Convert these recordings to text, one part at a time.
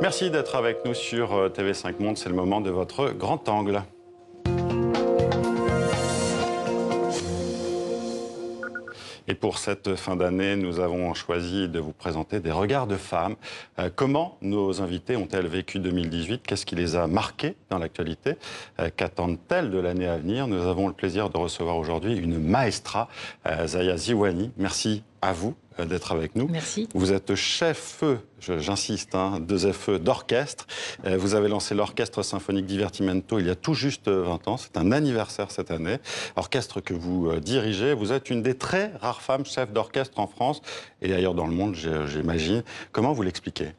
Merci d'être avec nous sur TV5 Monde. C'est le moment de votre grand angle. Et pour cette fin d'année, nous avons choisi de vous présenter des regards de femmes. Comment nos invités ont-elles vécu 2018? Qu'est-ce qui les a marquées dans l'actualité? Qu'attendent-elles de l'année à venir? Nous avons le plaisir de recevoir aujourd'hui une maestra, Zaya Ziwani. Merci à vous d'être avec nous. Merci. Vous êtes chef, j'insiste, deux FE d'orchestre. Vous avez lancé l'Orchestre Symphonique Divertimento il y a tout juste 20 ans. C'est un anniversaire cette année. Orchestre que vous dirigez. Vous êtes une des très rares femmes chefs d'orchestre en France et ailleurs dans le monde, j'imagine. Comment vous l'expliquez ?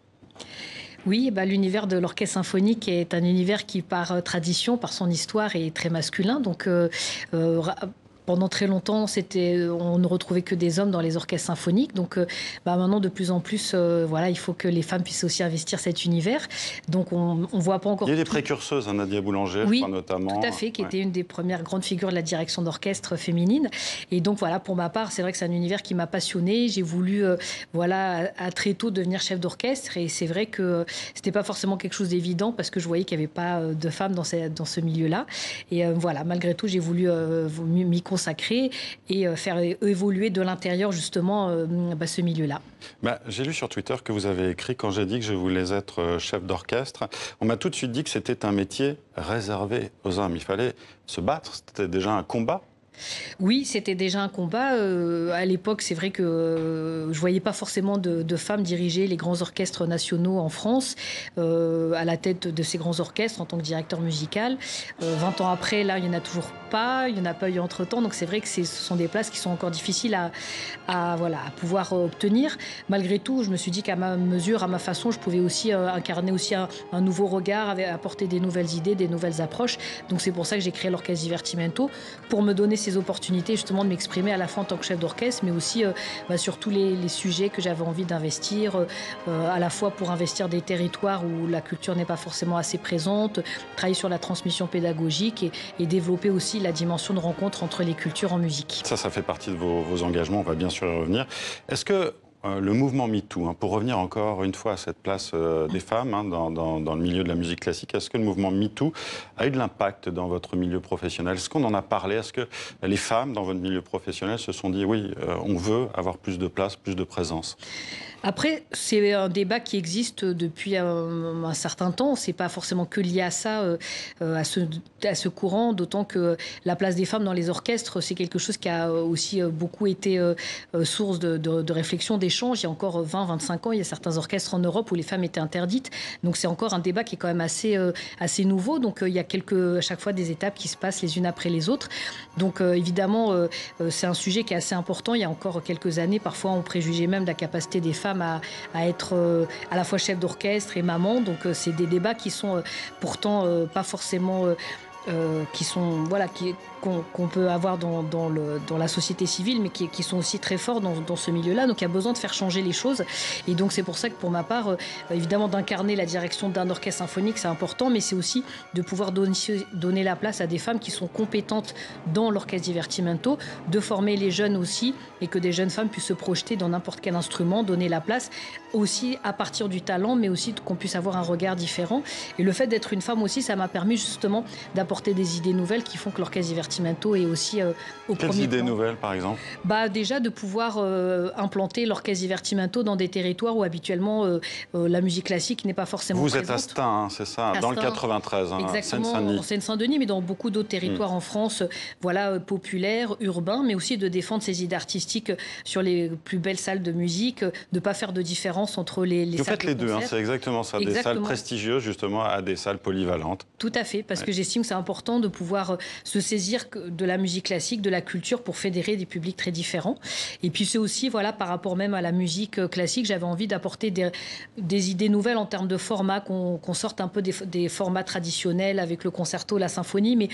Oui, l'univers de l'orchestre symphonique est un univers qui, par tradition, par son histoire, est très masculin. Donc, pendant très longtemps, on ne retrouvait que des hommes dans les orchestres symphoniques. Donc maintenant, de plus en plus, il faut que les femmes puissent aussi investir cet univers. Donc on ne voit pas encore... Il y a des précurseuses, Nadia Boulanger, oui, je crois notamment. Tout à fait, qui était une des premières grandes figures de la direction d'orchestre féminine. Et donc voilà, pour ma part, c'est vrai que c'est un univers qui m'a passionnée. J'ai voulu, à très tôt devenir chef d'orchestre. Et c'est vrai que c'était pas forcément quelque chose d'évident parce que je voyais qu'il n'y avait pas de femmes dans ce milieu-là. Et malgré tout, j'ai voulu m'y consacrer et faire évoluer de l'intérieur justement ce milieu-là. J'ai lu sur Twitter que vous avez écrit, quand j'ai dit que je voulais être chef d'orchestre, on m'a tout de suite dit que c'était un métier réservé aux hommes. Il fallait se battre, c'était déjà un combat. Oui, c'était déjà un combat. À l'époque, c'est vrai que je voyais pas forcément de femmes diriger les grands orchestres nationaux en France, à la tête de ces grands orchestres en tant que directeur musical. 20 ans après, là, il n'y en a toujours pas. Il n'y en a pas eu entre-temps. Donc c'est vrai que ce sont des places qui sont encore difficiles à pouvoir obtenir. Malgré tout, je me suis dit qu'à ma mesure, à ma façon, je pouvais aussi incarner aussi un nouveau regard, apporter des nouvelles idées, des nouvelles approches. Donc c'est pour ça que j'ai créé l'Orchestre Divertimento, pour me donner ces opportunités justement de m'exprimer à la fois en tant que chef d'orchestre, mais aussi sur tous les sujets que j'avais envie d'investir, à la fois pour investir des territoires où la culture n'est pas forcément assez présente, travailler sur la transmission pédagogique et développer aussi la dimension de rencontre entre les cultures en musique. Ça fait partie de vos engagements, on va bien sûr y revenir. Est-ce que le mouvement MeToo, pour revenir encore une fois à cette place des femmes dans le milieu de la musique classique, est-ce que le mouvement MeToo a eu de l'impact dans votre milieu professionnel? Est-ce qu'on en a parlé? Est-ce que les femmes dans votre milieu professionnel se sont dit oui, on veut avoir plus de place, plus de présence? Après, c'est un débat qui existe depuis un certain temps. C'est pas forcément que lié à ça, à ce courant, d'autant que la place des femmes dans les orchestres, c'est quelque chose qui a aussi beaucoup été source de réflexion, d'échange. Il y a encore 20-25 ans, il y a certains orchestres en Europe où les femmes étaient interdites. Donc c'est encore un débat qui est quand même assez nouveau. Donc il y a à chaque fois des étapes qui se passent les unes après les autres. Donc évidemment, c'est un sujet qui est assez important. Il y a encore quelques années, parfois on préjugeait même de la capacité des femmes à être à la fois chef d'orchestre et maman. Donc c'est des débats qui sont pourtant pas forcément qu'on peut avoir dans la société civile, mais qui sont aussi très forts dans ce milieu-là. Donc il y a besoin de faire changer les choses. Et donc c'est pour ça que pour ma part, évidemment, d'incarner la direction d'un orchestre symphonique, c'est important, mais c'est aussi de pouvoir donner la place à des femmes qui sont compétentes dans l'orchestre Divertimento, de former les jeunes aussi, et que des jeunes femmes puissent se projeter dans n'importe quel instrument, donner la place aussi à partir du talent, mais aussi qu'on puisse avoir un regard différent. Et le fait d'être une femme aussi, ça m'a permis justement d'apporter des idées nouvelles qui font que l'orchestre Divertimento est aussi au premier plan. Quelles idées nouvelles, par exemple? Déjà, de pouvoir implanter l'orchestre Divertimento dans des territoires où habituellement la musique classique n'est pas forcément présente. Vous êtes à Stein, c'est ça, dans le 93, exactement, en Seine-Saint-Denis, mais dans beaucoup d'autres territoires en France, populaires, urbains, mais aussi de défendre ces idées artistiques sur les plus belles salles de musique, de ne pas faire de différence entre les salles de concert. Vous faites les deux, c'est exactement ça, des salles prestigieuses justement à des salles polyvalentes. Tout à fait, parce que j'estime que c'est important de pouvoir se saisir de la musique classique, de la culture pour fédérer des publics très différents. Et puis c'est aussi, par rapport même à la musique classique, j'avais envie d'apporter des idées nouvelles en termes de format, qu'on sorte un peu des formats traditionnels avec le concerto, la symphonie, mais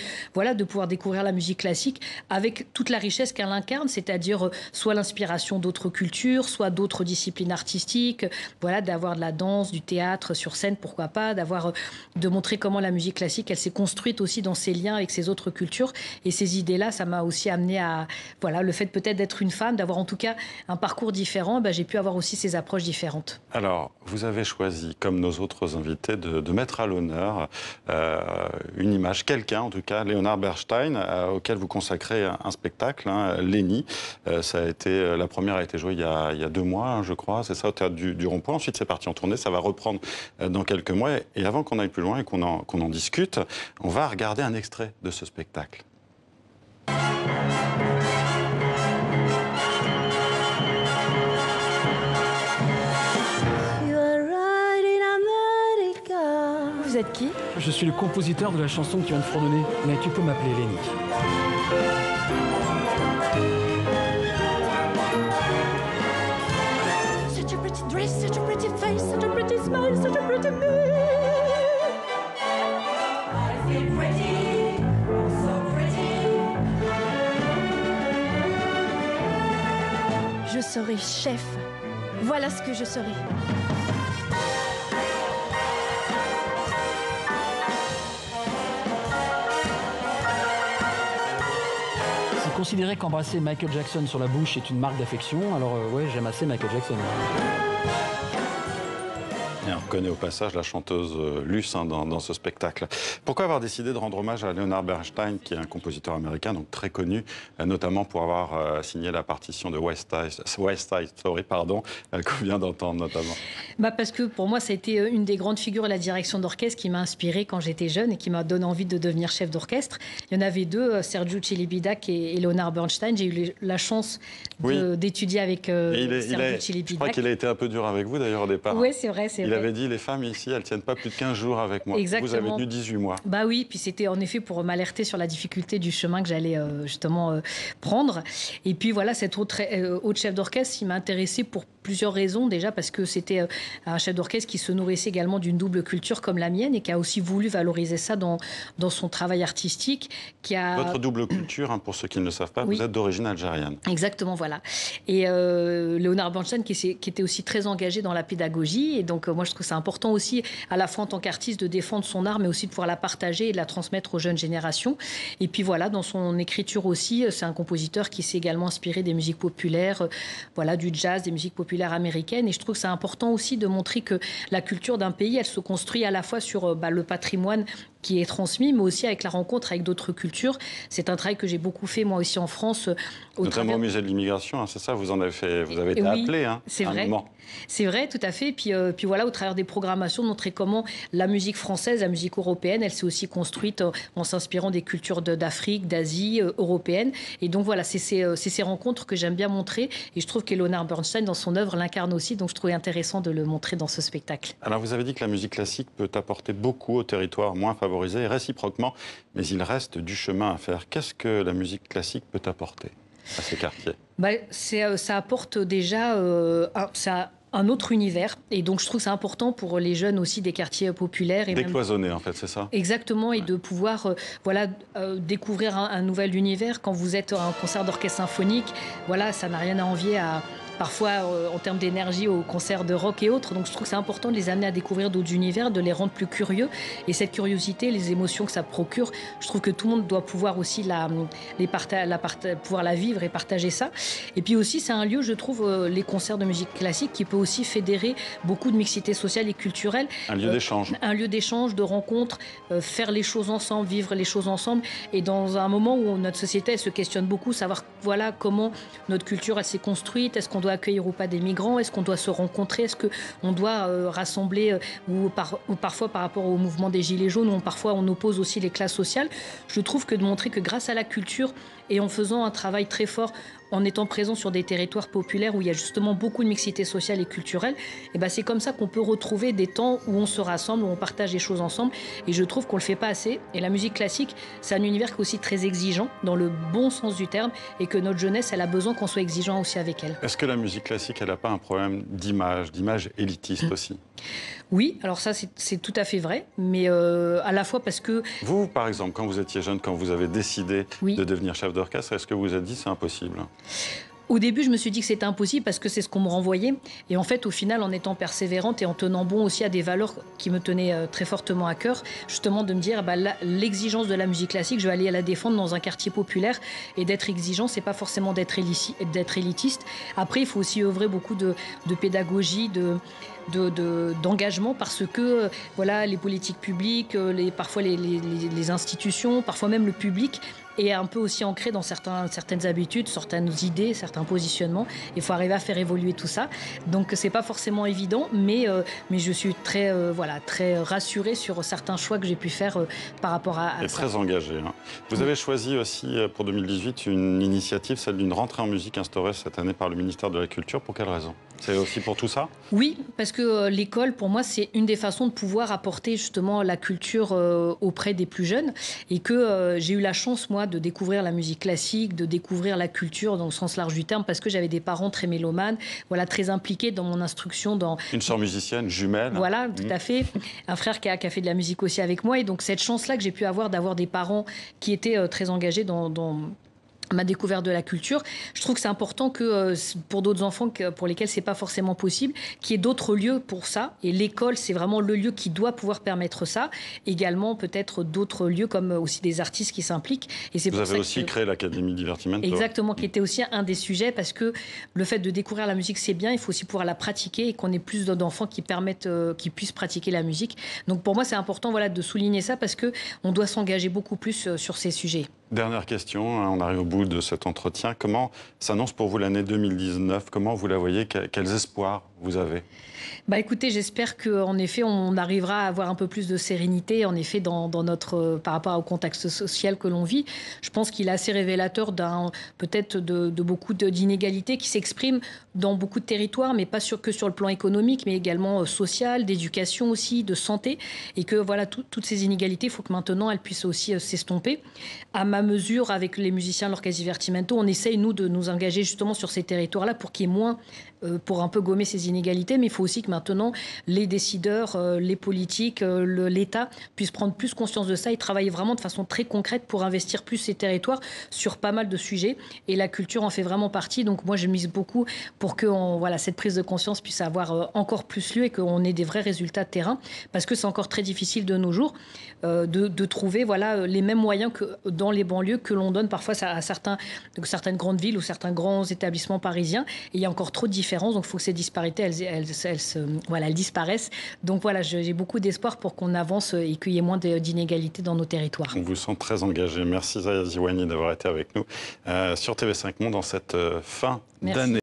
de pouvoir découvrir la musique classique avec toute la richesse qu'elle incarne, c'est-à-dire soit l'inspiration d'autres cultures, soit d'autres disciplines artistiques, d'avoir de la danse, du théâtre sur scène, pourquoi pas, de montrer comment la musique classique, elle s'est construite aussi aussi dans ses liens avec ces autres cultures. Et ces idées-là, ça m'a aussi amené à, voilà, le fait peut-être d'être une femme, d'avoir en tout cas un parcours différent, j'ai pu avoir aussi ces approches différentes. Alors, vous avez choisi, comme nos autres invités, de mettre à l'honneur une image, quelqu'un en tout cas, Leonard Bernstein, auquel vous consacrez un spectacle, Lénie. La première a été jouée il y a 2 mois, je crois, c'est ça, au Théâtre du Rond-Point. Ensuite, c'est parti en tournée, ça va reprendre dans quelques mois. Et avant qu'on aille plus loin et qu'on en discute, on va regarder un extrait de ce spectacle. Vous êtes qui? Je suis le compositeur de la chanson que tu viens de fredonner, mais tu peux m'appeler Lénie. Such a pretty dress, such a pretty face, such a pretty smile, such a pretty me. I feel pretty, oh so pretty. Je serai chef. Voilà ce que je serai. Considérer qu'embrasser Michael Jackson sur la bouche est une marque d'affection, alors ouais, j'aime assez Michael Jackson. Et on reconnaît au passage la chanteuse Luce dans ce spectacle. Pourquoi avoir décidé de rendre hommage à Leonard Bernstein, qui est un compositeur américain, donc très connu, notamment pour avoir signé la partition de West Side Story, qu'on vient d'entendre notamment? Parce que pour moi, ça a été une des grandes figures de la direction d'orchestre qui m'a inspirée quand j'étais jeune et qui m'a donné envie de devenir chef d'orchestre. Il y en avait 2, Sergiu Celibidache et Leonard Bernstein. J'ai eu la chance d'étudier avec Sergiu Celibidache. Je crois qu'il a été un peu dur avec vous d'ailleurs au départ. Oui, c'est vrai, c'est vrai. Il avait dit, les femmes ici, elles ne tiennent pas plus de 15 jours avec moi. Exactement. Vous avez tenu 18 mois. Oui, puis c'était en effet pour m'alerter sur la difficulté du chemin que j'allais justement prendre. Et puis voilà, cet autre chef d'orchestre, il m'a intéressé pour plusieurs raisons. Déjà parce que c'était un chef d'orchestre qui se nourrissait également d'une double culture comme la mienne et qui a aussi voulu valoriser ça dans son travail artistique. Votre double culture, pour ceux qui ne le savent pas, vous êtes d'origine algérienne. Exactement, voilà. Et Leonard Bernstein qui était aussi très engagé dans la pédagogie. Et donc moi je trouve que c'est important aussi, à la fois en tant qu'artiste, de défendre son art, mais aussi de pouvoir la partager et de la transmettre aux jeunes générations. Et puis voilà, dans son écriture aussi, c'est un compositeur qui s'est également inspiré des musiques populaires, du jazz, des musiques populaires américaines. Et je trouve que c'est important aussi de montrer que la culture d'un pays, elle se construit à la fois sur le patrimoine qui est transmis, mais aussi avec la rencontre avec d'autres cultures. C'est un travail que j'ai beaucoup fait, moi aussi, en France. Notamment au musée de l'immigration, c'est ça, vous avez été appelé, c'est vrai. C'est vrai, tout à fait. Et puis voilà, au travers des programmations, de montrer comment la musique française, la musique européenne, elle s'est aussi construite en s'inspirant des cultures d'Afrique, d'Asie, européenne. Et donc voilà, c'est ces rencontres que j'aime bien montrer. Et je trouve que Leonard Bernstein, dans son œuvre, l'incarne aussi. Donc je trouvais intéressant de le montrer dans ce spectacle. Alors vous avez dit que la musique classique peut apporter beaucoup aux territoires moins favorisés, et réciproquement, mais il reste du chemin à faire. Qu'est-ce que la musique classique peut apporter à ces quartiers? Ça apporte déjà un autre univers. Et donc, je trouve que c'est important pour les jeunes aussi des quartiers populaires. Et décloisonner, en fait, c'est ça? Exactement, et de pouvoir découvrir un nouvel univers. Quand vous êtes à un concert d'orchestre symphonique, ça n'a rien à envier parfois en termes d'énergie aux concerts de rock et autres. Donc je trouve que c'est important de les amener à découvrir d'autres univers, de les rendre plus curieux. Et cette curiosité, les émotions que ça procure, je trouve que tout le monde doit pouvoir aussi pouvoir la vivre et partager ça. Et puis aussi, c'est un lieu, je trouve, les concerts de musique classique, qui peut aussi fédérer beaucoup de mixité sociale et culturelle. Un lieu d'échange. Un lieu d'échange, de rencontre, faire les choses ensemble, vivre les choses ensemble. Et dans un moment où notre société, elle se questionne beaucoup, savoir comment notre culture, elle s'est construite, est-ce qu'on doit accueillir ou pas des migrants, est-ce qu'on doit se rencontrer, est-ce qu'on doit rassembler, ou parfois par rapport au mouvement des Gilets jaunes, où parfois on oppose aussi les classes sociales. Je trouve que de montrer que grâce à la culture et en faisant un travail très fort, en étant présent sur des territoires populaires où il y a justement beaucoup de mixité sociale et culturelle, c'est comme ça qu'on peut retrouver des temps où on se rassemble, où on partage des choses ensemble. Et je trouve qu'on le fait pas assez. Et la musique classique, c'est un univers qui est aussi très exigeant, dans le bon sens du terme, et que notre jeunesse, elle a besoin qu'on soit exigeant aussi avec elle. Est-ce que la musique classique, elle n'a pas un problème d'image élitiste aussi? Oui, alors ça, c'est tout à fait vrai, mais à la fois parce que... Vous, par exemple, quand vous étiez jeune, quand vous avez décidé de devenir chef d'orchestre, est-ce que vous vous êtes dit c'est impossible? Au début, je me suis dit que c'était impossible parce que c'est ce qu'on me renvoyait. Et en fait, au final, en étant persévérante et en tenant bon aussi à des valeurs qui me tenaient très fortement à cœur, justement de me dire, l'exigence de la musique classique, je vais aller la défendre dans un quartier populaire. Et d'être exigeant, c'est pas forcément d'être élitiste. Après, il faut aussi œuvrer beaucoup de pédagogie, d'engagement parce que voilà, les politiques publiques, parfois les institutions, parfois même le public est un peu aussi ancré dans certaines habitudes, certaines idées, certains positionnements. Il faut arriver à faire évoluer tout ça. Donc c'est pas forcément évident, mais je suis très rassurée sur certains choix que j'ai pu faire par rapport à ça. Et très engagée. Hein. Vous avez choisi aussi pour 2018 une initiative, celle d'une rentrée en musique instaurée cette année par le ministère de la Culture. Pour quelle raison? C'est aussi pour tout ça? Oui, parce que l'école, pour moi, c'est une des façons de pouvoir apporter justement la culture auprès des plus jeunes. Et que j'ai eu la chance, moi, de découvrir la musique classique, de découvrir la culture dans le sens large du terme, parce que j'avais des parents très mélomanes, voilà, très impliqués dans mon instruction. Une sœur musicienne, jumelle. Voilà, tout à fait. Un frère qui a fait de la musique aussi avec moi. Et donc cette chance-là que j'ai pu avoir d'avoir des parents qui étaient très engagés dans ma découverte de la culture. Je trouve que c'est important que pour d'autres enfants pour lesquels c'est pas forcément possible, qu'il y ait d'autres lieux pour ça. Et l'école, c'est vraiment le lieu qui doit pouvoir permettre ça. Également, peut-être d'autres lieux comme aussi des artistes qui s'impliquent. Et c'est Vous pour avez ça aussi créé l'Académie Divertimento. Exactement, qui était aussi un des sujets parce que le fait de découvrir la musique, c'est bien. Il faut aussi pouvoir la pratiquer et qu'on ait plus d'enfants qui puissent pratiquer la musique. Donc pour moi, c'est important, voilà, de souligner ça parce que on doit s'engager beaucoup plus sur ces sujets. Dernière question, on arrive au bout de cet entretien. Comment s'annonce pour vous l'année 2019? Comment vous la voyez? Quels espoirs vous avez? Écoutez, j'espère qu'en effet, on arrivera à avoir un peu plus de sérénité, en effet, par rapport au contexte social que l'on vit. Je pense qu'il est assez révélateur peut-être de beaucoup d'inégalités qui s'expriment dans beaucoup de territoires, mais pas que sur le plan économique, mais également social, d'éducation aussi, de santé. Et que voilà, toutes ces inégalités, il faut que maintenant, elles puissent aussi s'estomper. À ma mesure, avec les musiciens de l'Orchestre Divertimento, on essaye, nous, de nous engager justement sur ces territoires-là pour qu'il y ait moins, pour un peu gommer ces inégalités, mais il faut aussi que maintenant les décideurs, les politiques, l'État puissent prendre plus conscience de ça et travailler vraiment de façon très concrète pour investir plus ces territoires sur pas mal de sujets. Et la culture en fait vraiment partie. Donc moi, je mise beaucoup pour que cette prise de conscience puisse avoir encore plus lieu et qu'on ait des vrais résultats de terrain, parce que c'est encore très difficile de nos jours de trouver les mêmes moyens que dans les banlieues que l'on donne parfois à certaines grandes villes ou certains grands établissements parisiens. Et il y a encore trop de différences. Donc il faut que ces disparités, elles disparaissent. Donc voilà, j'ai beaucoup d'espoir pour qu'on avance et qu'il y ait moins d'inégalités dans nos territoires. On vous sent très engagé. Merci Zaya Ziwani d'avoir été avec nous sur TV5 Monde dans cette fin d'année.